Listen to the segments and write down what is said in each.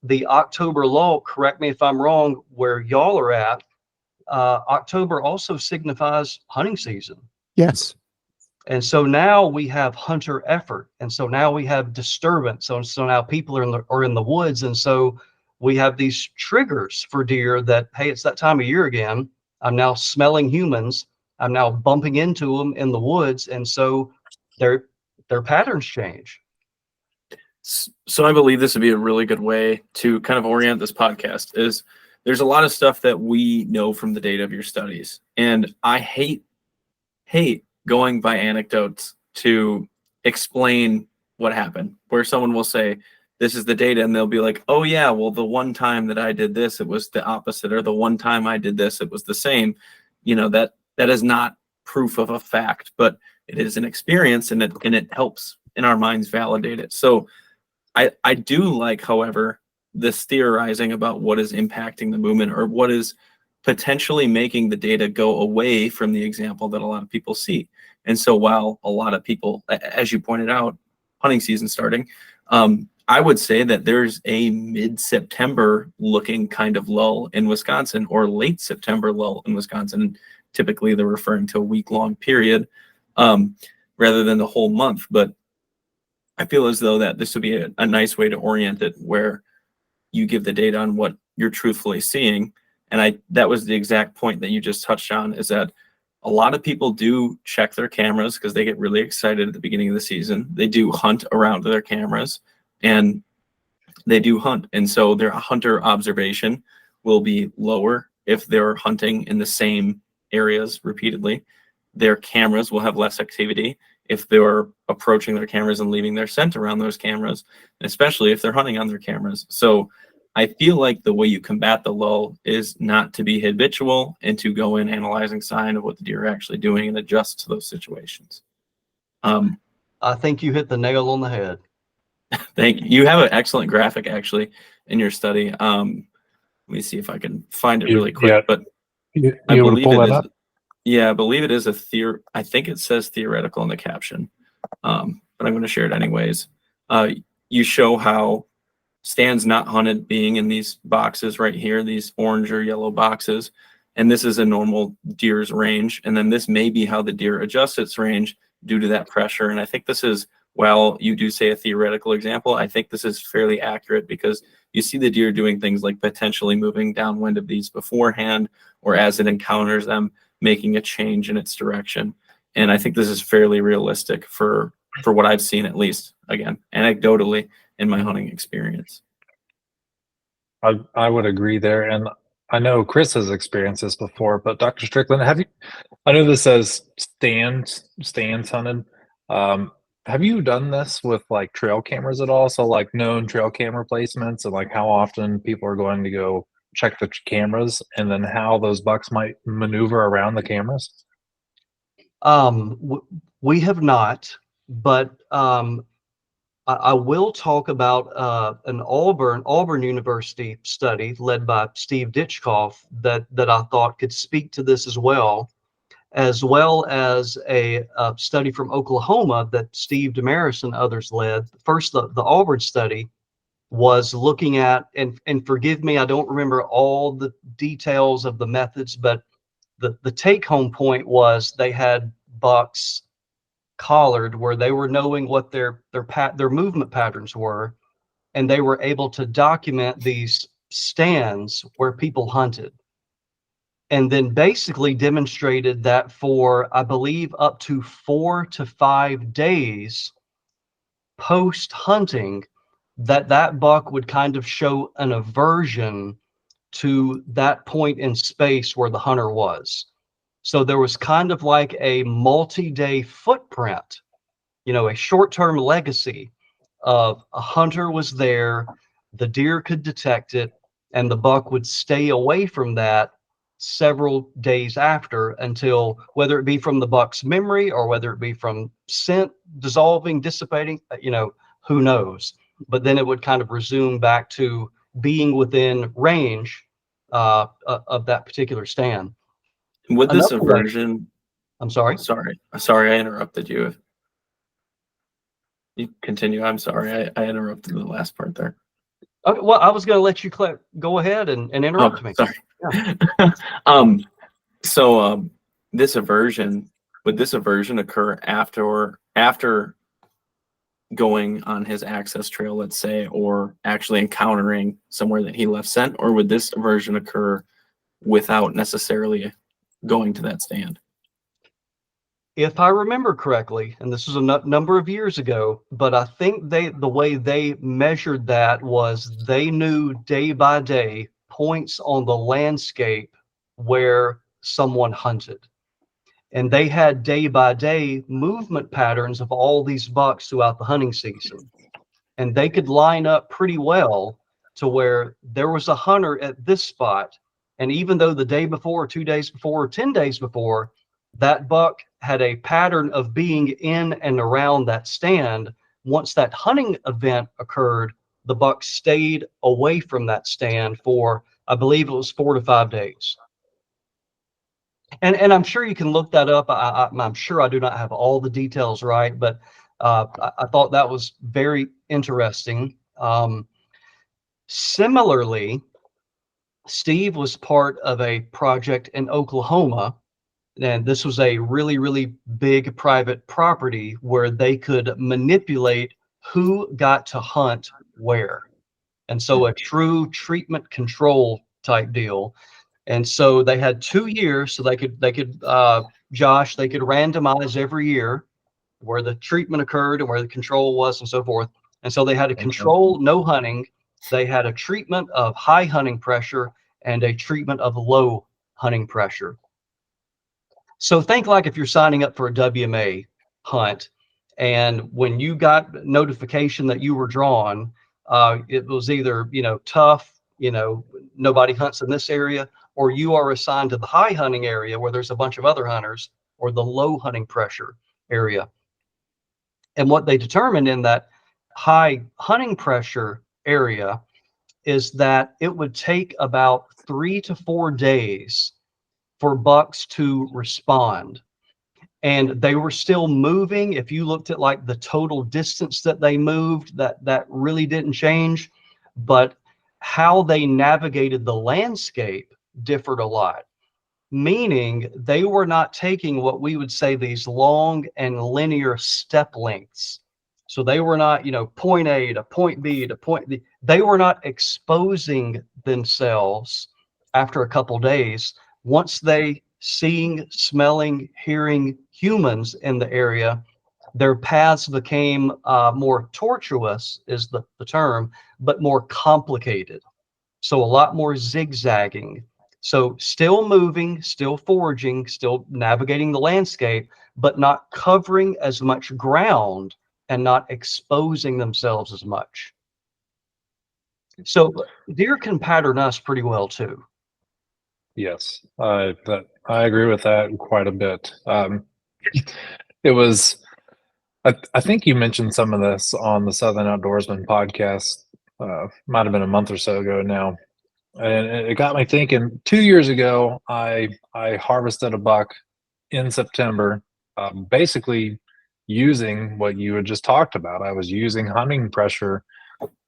the October lull, correct me if I'm wrong, where y'all are at, October also signifies hunting season. Yes. And so now we have hunter effort. And so now we have disturbance. So now people are in the woods. And so we have these triggers for deer that, hey, it's that time of year again. I'm now smelling humans. I'm now bumping into them in the woods. And so their patterns change. So I believe this would be a really good way to kind of orient this podcast. Is there's a lot of stuff that we know from the data of your studies, and I hate going by anecdotes to explain what happened, where someone will say this is the data and they'll be like, oh yeah, well the one time that I did this it was the opposite, or the one time I did this it was the same. That is not proof of a fact, but it is an experience, and it helps in our minds validate it. So I do like, however, this theorizing about what is impacting the movement, or what is potentially making the data go away from the example that a lot of people see. And so while a lot of people, as you pointed out, hunting season starting, I would say that there's a mid-September looking kind of lull in Wisconsin, or late September lull in Wisconsin. Typically they're referring to a week-long period rather than the whole month. But I feel as though that this would be a nice way to orient it, where you give the data on what you're truthfully seeing. And that was the exact point that you just touched on, is that a lot of people do check their cameras because they get really excited at the beginning of the season. They do hunt around their cameras, and they do hunt. And so their hunter observation will be lower if they're hunting in the same areas repeatedly. Their cameras will have less activity if they're approaching their cameras and leaving their scent around those cameras, and especially if they're hunting on their cameras. So I feel like the way you combat the lull is not to be habitual, and to go in analyzing sign of what the deer are actually doing and adjust to those situations. I think you hit the nail on the head. Thank you. You have an excellent graphic actually in your study. Let me see if I can find it really quick. Yeah. But You I able to believe pull it that is. up? Yeah, I believe it is I think it says theoretical in the caption, but I'm going to share it anyways. You show how stands not hunted being in these boxes right here, these orange or yellow boxes, and this is a normal deer's range. And then this may be how the deer adjusts its range due to that pressure. And I think this is, while you do say a theoretical example, I think this is fairly accurate, because you see the deer doing things like potentially moving downwind of these beforehand, or as it encounters them, making a change in its direction. And I think this is fairly realistic for what I've seen, at least, again, anecdotally, in my hunting experience. I would agree there, and I know Chris has experienced this before, but Dr. Strickland, I know this says stands hunted. Have you done this with like trail cameras at all? So like known trail camera placements, and like how often people are going to go check the cameras, and then how those bucks might maneuver around the cameras? We have not, but I will talk about an Auburn University study led by Steve Ditchkoff that I thought could speak to this as well as a study from Oklahoma that Steve Damaris and others led. First, the Auburn study was looking at, and forgive me, I don't remember all the details of the methods, but the take-home point was they had bucks collared where they were knowing what their movement patterns were, and they were able to document these stands where people hunted, and then basically demonstrated that for, I believe, up to 4 to 5 days post hunting, that buck would kind of show an aversion to that point in space where the hunter was. So there was kind of like a multi-day footprint, a short-term legacy of a hunter was there, the deer could detect it, and the buck would stay away from that several days after, until, whether it be from the buck's memory or whether it be from scent dissolving, dissipating, who knows. But then it would kind of resume back to being within range of that particular stand. With this Another way- aversion, I'm sorry. sorry, I interrupted you. You continue. I'm sorry, I interrupted the last part there. Okay, well, I was going to let you go ahead and interrupt me. Sorry. Yeah. So this aversion, would this aversion occur after going on his access trail, let's say, or actually encountering somewhere that he left scent, or would this aversion occur without necessarily going to that stand? If I remember correctly, and this was a number of years ago, but I think the way they measured that was they knew day by day points on the landscape where someone hunted. And they had day by day movement patterns of all these bucks throughout the hunting season. And they could line up pretty well to where there was a hunter at this spot. And even though the day before, 2 days before, or 10 days before, that buck had a pattern of being in and around that stand, once that hunting event occurred, the buck stayed away from that stand for, I believe it was 4 to 5 days. And I'm sure you can look that up. I'm sure I do not have all the details right, but I thought that was very interesting. Similarly, Steve was part of a project in Oklahoma, and this was a really, really big private property where they could manipulate who got to hunt where. And so a true treatment control type deal. And so they had 2 years, so they could Josh, they could randomize every year where the treatment occurred and where the control was and so forth. And so they had a control, no hunting. They had a treatment of high hunting pressure and a treatment of low hunting pressure. So think like if you're signing up for a WMA hunt, and when you got notification that you were drawn, it was either, tough, nobody hunts in this area, or you are assigned to the high hunting area where there's a bunch of other hunters, or the low hunting pressure area. And what they determined in that high hunting pressure area is that it would take about 3 to 4 days for bucks to respond. And they were still moving. If you looked at like the total distance that they moved, that really didn't change. But how they navigated the landscape differed a lot, meaning they were not taking what we would say these long and linear step lengths. So they were not, point A to point B to point B. They were not exposing themselves after a couple days. Once they seeing, smelling, hearing humans in the area, their paths became more tortuous, is the term, but more complicated. So a lot more zigzagging. So still moving, still foraging, still navigating the landscape, but not covering as much ground and not exposing themselves as much. So deer can pattern us pretty well too. Yes, I agree with that quite a bit. It was, I think you mentioned some of this on the Southern Outdoorsman podcast. Might have been a month or so ago now, and it got me thinking. 2 years ago, I harvested a buck in September, basically using what you had just talked about. I was using hunting pressure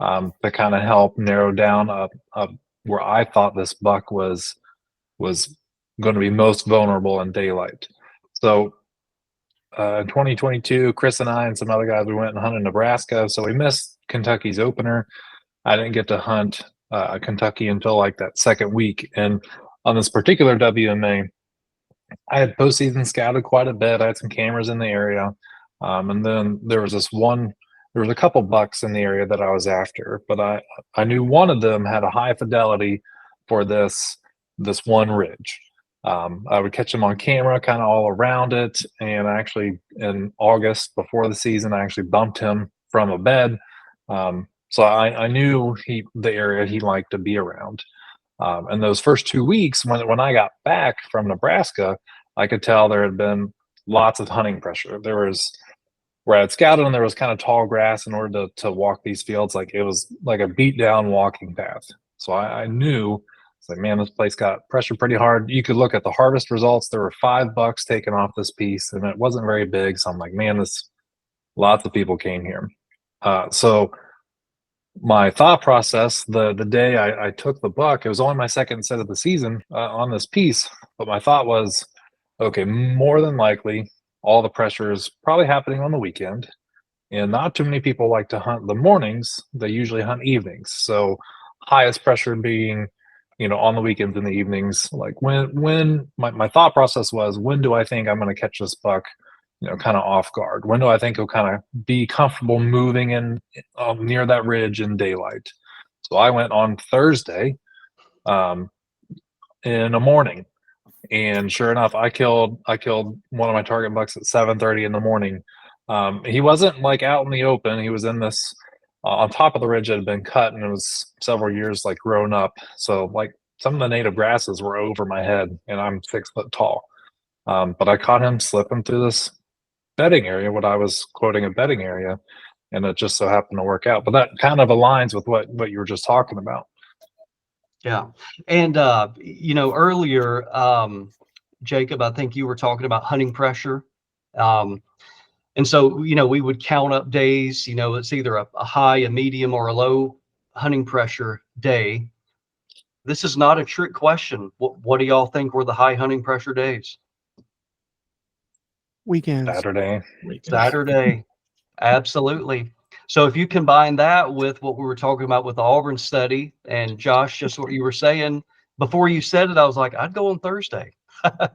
to kind of help narrow down where I thought this buck was going to be most vulnerable in daylight. So in 2022, Chris and I and some other guys, we went and hunted Nebraska. So we missed Kentucky's opener. I didn't get to hunt Kentucky until like that second week. And on this particular WMA, I had postseason scouted quite a bit. I had some cameras in the area. And then there was a couple bucks in the area that I was after, but I knew one of them had a high fidelity for this one ridge. I would catch him on camera kind of all around it. And actually in August before the season, I actually bumped him from a bed. So I knew the area he liked to be around. And those first 2 weeks when I got back from Nebraska, I could tell there had been lots of hunting pressure. There was where I had scouted and there was kind of tall grass in order to walk these fields. Like it was like a beat down walking path. So I knew it's like, man, this place got pressure pretty hard. You could look at the harvest results. There were 5 bucks taken off this piece and it wasn't very big. So I'm like, man, lots of people came here. So my thought process the day I took the buck, it was only my second set of the season on this piece, but my thought was, okay, more than likely, all the pressure is probably happening on the weekend, and not too many people like to hunt the mornings. They usually hunt evenings. So highest pressure being, on the weekends and the evenings. Like when my thought process was, when do I think I'm going to catch this buck, kind of off guard? When do I think he'll kind of be comfortable moving in near that ridge in daylight? So I went on Thursday in the morning, and sure enough, I killed one of my target bucks at 7:30 in the morning. He wasn't like out in the open. He was in this on top of the ridge that had been cut, and it was several years like grown up. So like some of the native grasses were over my head, and I'm 6 foot tall. But I caught him slipping through this bedding area, what I was quoting a bedding area, and it just so happened to work out. But that kind of aligns with what you were just talking about. Yeah. And, earlier, Jacob, I think you were talking about hunting pressure. And so, we would count up days, it's either a high, a medium, or a low hunting pressure day. This is not a trick question. What do y'all think were the high hunting pressure days? Weekends. Saturday. Absolutely. So if you combine that with what we were talking about with the Auburn study, and Josh, just what you were saying, before you said it, I was like, I'd go on Thursday. I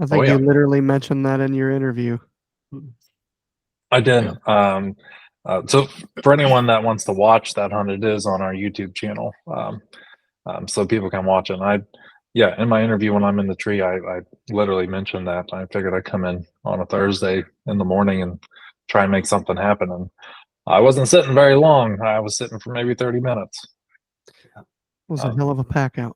think you literally mentioned that in your interview. I did. So for anyone that wants to watch that hunt, it is on our YouTube channel. So people can watch it. And in my interview when I'm in the tree, I literally mentioned that. I figured I'd come in on a Thursday in the morning and try and make something happen. And I wasn't sitting very long. I was sitting for maybe 30 minutes. It was a hell of a pack out.